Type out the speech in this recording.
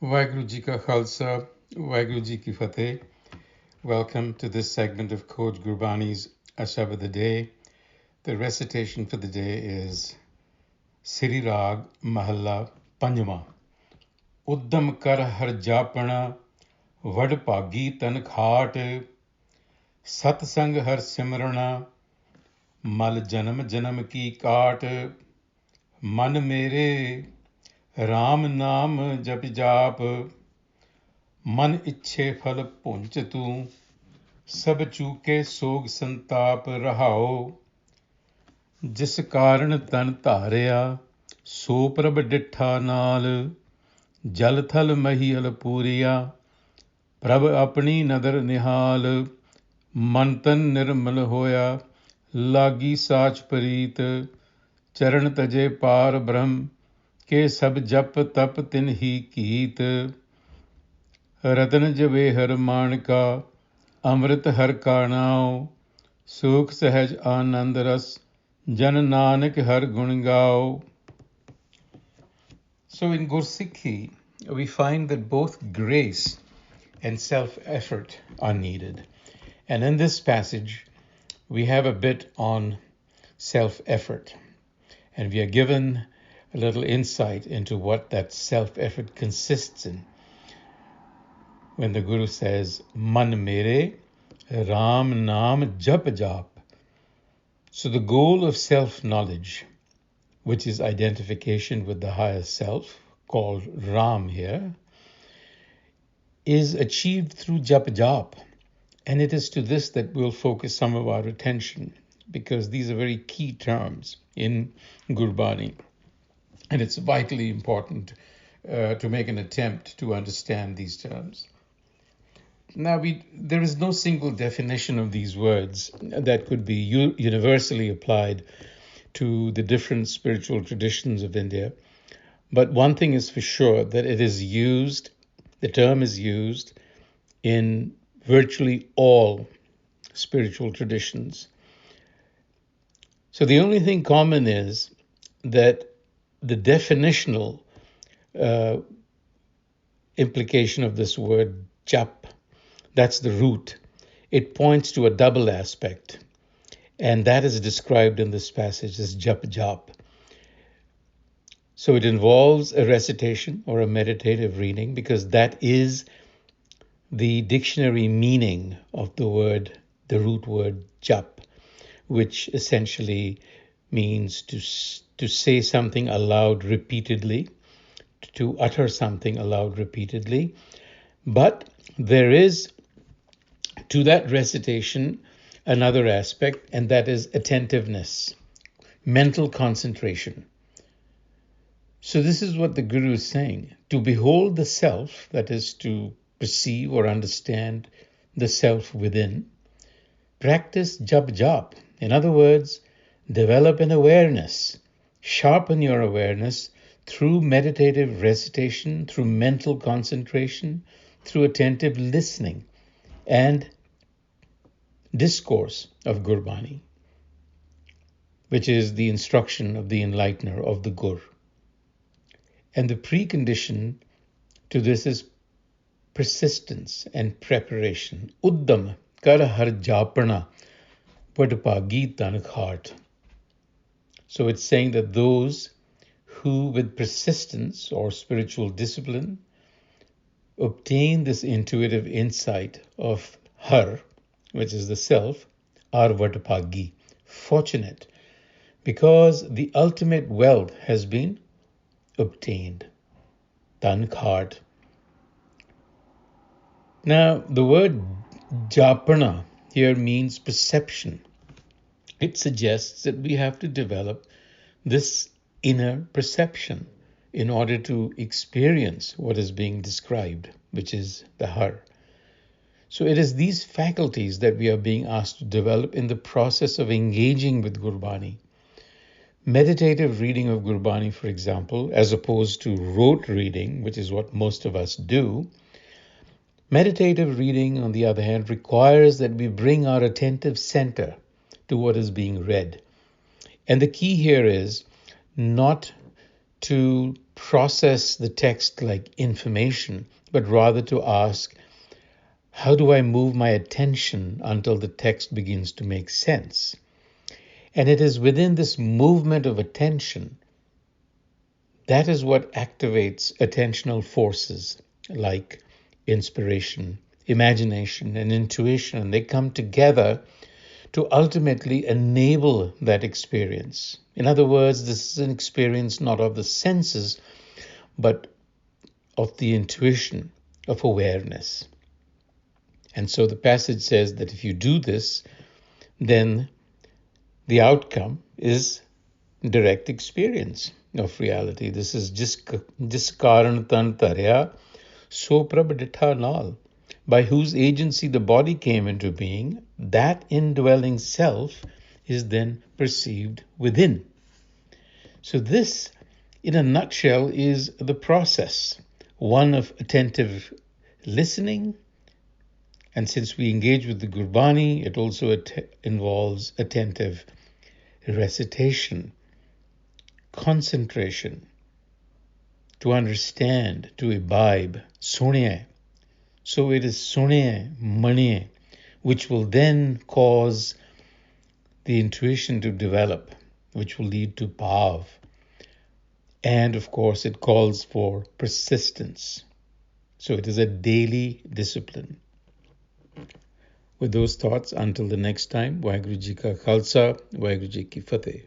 Waheguru Ji Ka Khalsa, Waheguru Ji Ki Fateh. Welcome to this segment of Coach Gurbani's a-sabad-a-day. The recitation for the day is Sri Rag Mahalla Panjama. Udam kar har Japana, vad bhagi tan khaat, satsang har simrana, mal janam janam ki kaat, man mere Ram नाम जप जाप मन इच्छे फल पुंच तू सब चूके सोग संताप रहाओ जिस कारण तन धारिया सो प्रभ डिठा नाल जल थल महील पूरिया प्रभ अपनी नदर निहाल मन तन निर्मल होया लागी साच परीत चरण तजे पार ब्रह्म के सब जप तप तिन ही कीत रतन जवे हर माणका अमृत हर का नाओ सुख सहज आनंद रस जन नानक हर गुण गाओ. So in Gursikhi, we find that both grace and self-effort are needed. And in this passage, we have a bit on self-effort. And we are given a little insight into what that self-effort consists in. When the Guru says, Man mere, Ram naam jap jap. So the goal of self-knowledge, which is identification with the higher self, called Ram here, is achieved through jap jap. And it is to this that we'll focus some of our attention, because these are very key terms in Gurbani. And it's vitally important to make an attempt to understand these terms. Now, there is no single definition of these words that could be universally applied to the different spiritual traditions of India. But one thing is for sure, that the term is used in virtually all spiritual traditions. So the only thing common is that the definitional implication of this word jap, that's the root. It points to a double aspect, and that is described in this passage as jap jap. So it involves a recitation or a meditative reading, because that is the dictionary meaning of the root word jap, which essentially means to say something aloud repeatedly, to utter something aloud repeatedly. But there is to that recitation another aspect, and that is attentiveness, mental concentration. So this is what the Guru is saying. To behold the self, that is to perceive or understand the self within, practice jap jap. In other words, develop an awareness, sharpen your awareness through meditative recitation, through mental concentration, through attentive listening and discourse of Gurbani, which is the instruction of the enlightener, of the Gur. And the precondition to this is persistence and preparation. Udam kar har Japana, vad bhagi tan khaat. So it's saying that those who with persistence or spiritual discipline obtain this intuitive insight of Har, which is the self, are vad bhagi, fortunate, because the ultimate wealth has been obtained. Tan khaat. Now, the word Japana here means perception. It suggests that we have to develop this inner perception in order to experience what is being described, which is the Har. So it is these faculties that we are being asked to develop in the process of engaging with Gurbani. Meditative reading of Gurbani, for example, as opposed to rote reading, which is what most of us do, meditative reading, on the other hand, requires that we bring our attentive center to what is being read. And the key here is not to process the text like information, but rather to ask, how do I move my attention until the text begins to make sense? And it is within this movement of attention that is what activates attentional forces like inspiration, imagination, and intuition. And they come together to ultimately enable that experience. In other words, this is an experience not of the senses, but of the intuition, of awareness. And so the passage says that if you do this, then the outcome is direct experience of reality. This is jis karan tan tarya so prabh ditha nal, by whose agency the body came into being. That indwelling self is then perceived within. So this, in a nutshell, is the process, one of attentive listening. And since we engage with the Gurbani, it also involves attentive recitation, concentration, to understand, to imbibe, suniye. So it is suniye, maniye, which will then cause the intuition to develop, which will lead to bhav. And of course, it calls for persistence. So it is a daily discipline. With those thoughts, until the next time, Waheguru Ji Ka Khalsa, Waheguru Ji Ki Fateh.